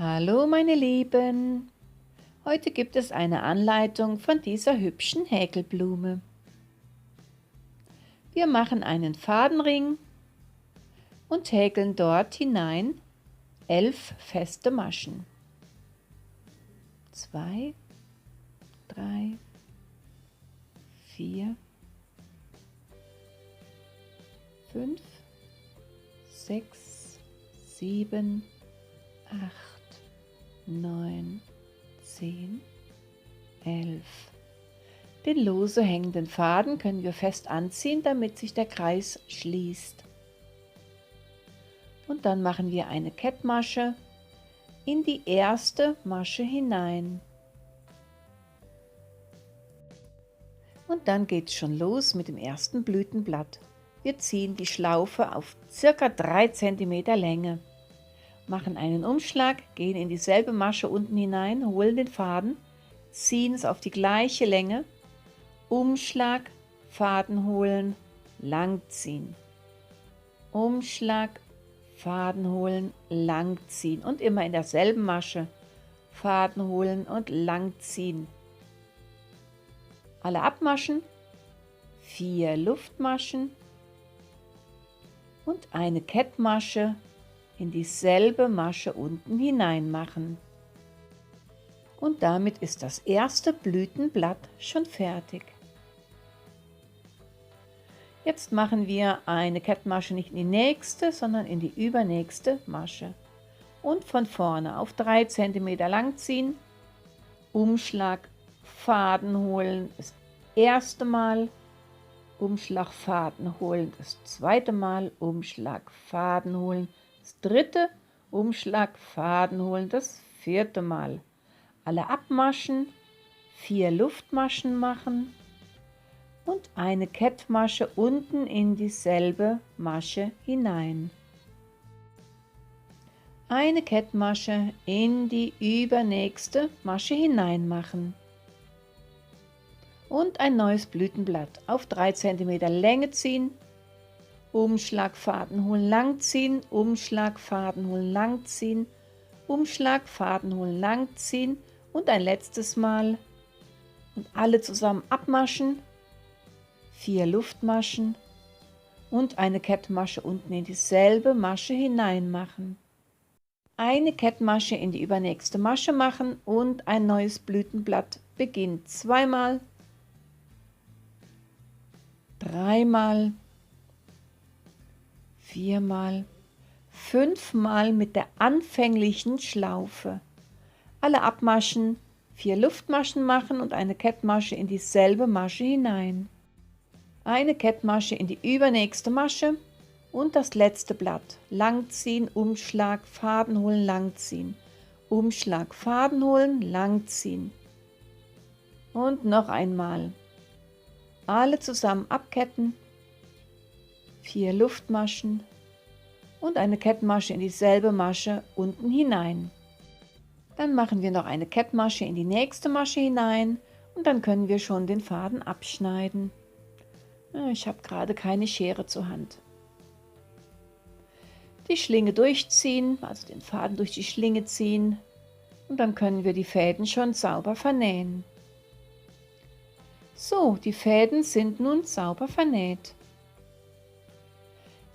Hallo meine Lieben, heute gibt es eine Anleitung von dieser hübschen Häkelblume. Wir machen einen Fadenring und häkeln dort hinein 11 feste Maschen. 2, 3, 4, 5, 6, 7, 8, 9, 10, 11. Den lose hängenden Faden können wir fest anziehen, damit sich der Kreis schließt. Und dann machen wir eine Kettmasche in die erste Masche hinein. Und dann geht es schon los mit dem ersten Blütenblatt. Wir ziehen die Schlaufe auf ca. 3 cm Länge, machen einen Umschlag, gehen in dieselbe Masche unten hinein, holen den Faden, ziehen es auf die gleiche Länge, Umschlag, Faden holen, langziehen, Umschlag, Faden holen, langziehen und immer in derselben Masche Faden holen und langziehen. Alle abmaschen, 4 Luftmaschen und eine Kettmasche in dieselbe Masche unten hinein machen. Und damit ist das erste Blütenblatt schon fertig. Jetzt machen wir eine Kettmasche nicht in die nächste, sondern in die übernächste Masche. Und von vorne auf 3 cm lang ziehen, Umschlag, Faden holen, das erste Mal, Umschlag, Faden holen, das zweite Mal, Umschlag, Faden holen, das dritte, Umschlag, Faden holen, das vierte Mal. Alle abmaschen, 4 Luftmaschen machen und eine Kettmasche unten in dieselbe Masche hinein. Eine Kettmasche in die übernächste Masche hinein machen. Und ein neues Blütenblatt auf 3 cm Länge ziehen, Umschlag, Faden holen, langziehen, Umschlag, Faden holen, langziehen, Umschlag, Faden holen, langziehen und ein letztes Mal und alle zusammen abmaschen, 4 Luftmaschen und eine Kettmasche unten in dieselbe Masche hinein machen. Eine Kettmasche in die übernächste Masche machen und ein neues Blütenblatt beginnt zweimal, dreimal, viermal, 5-mal mit der anfänglichen Schlaufe. Alle abmaschen, 4 Luftmaschen machen und eine Kettmasche in dieselbe Masche hinein. Eine Kettmasche in die übernächste Masche und das letzte Blatt. Langziehen, Umschlag, Faden holen, langziehen. Umschlag, Faden holen, langziehen. Und noch einmal. Alle zusammen abketten, 4 Luftmaschen und eine Kettmasche in dieselbe Masche unten hinein. Dann machen wir noch eine Kettmasche in die nächste Masche hinein und dann können wir schon den Faden abschneiden. Ich habe gerade keine Schere zur Hand. Die Schlinge durchziehen, also den Faden durch die Schlinge ziehen und dann können wir die Fäden schon sauber vernähen. So, die Fäden sind nun sauber vernäht.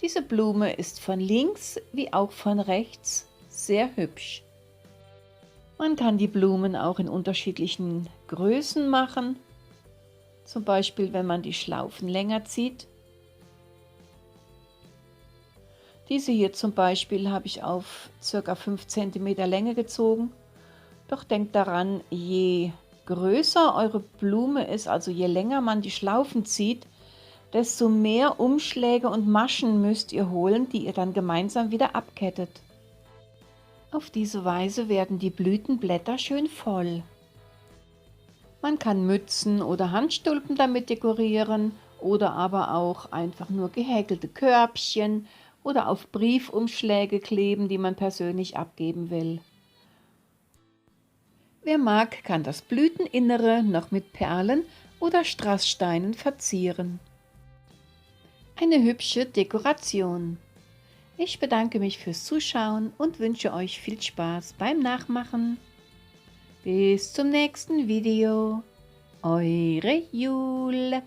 Diese Blume ist von links wie auch von rechts sehr hübsch. Man kann die Blumen auch in unterschiedlichen Größen machen, zum Beispiel wenn man die Schlaufen länger zieht. Diese hier zum Beispiel habe ich auf ca. 5 cm Länge gezogen. Doch denkt daran, je größer eure Blume ist, also je länger man die Schlaufen zieht, desto mehr Umschläge und Maschen müsst ihr holen, die ihr dann gemeinsam wieder abkettet. Auf diese Weise werden die Blütenblätter schön voll. Man kann Mützen oder Handstulpen damit dekorieren oder aber auch einfach nur gehäkelte Körbchen oder auf Briefumschläge kleben, die man persönlich abgeben will. Wer mag, kann das Blüteninnere noch mit Perlen oder Strasssteinen verzieren. Eine hübsche Dekoration. Ich bedanke mich fürs Zuschauen und wünsche euch viel Spaß beim Nachmachen. Bis zum nächsten Video. Eure Jule.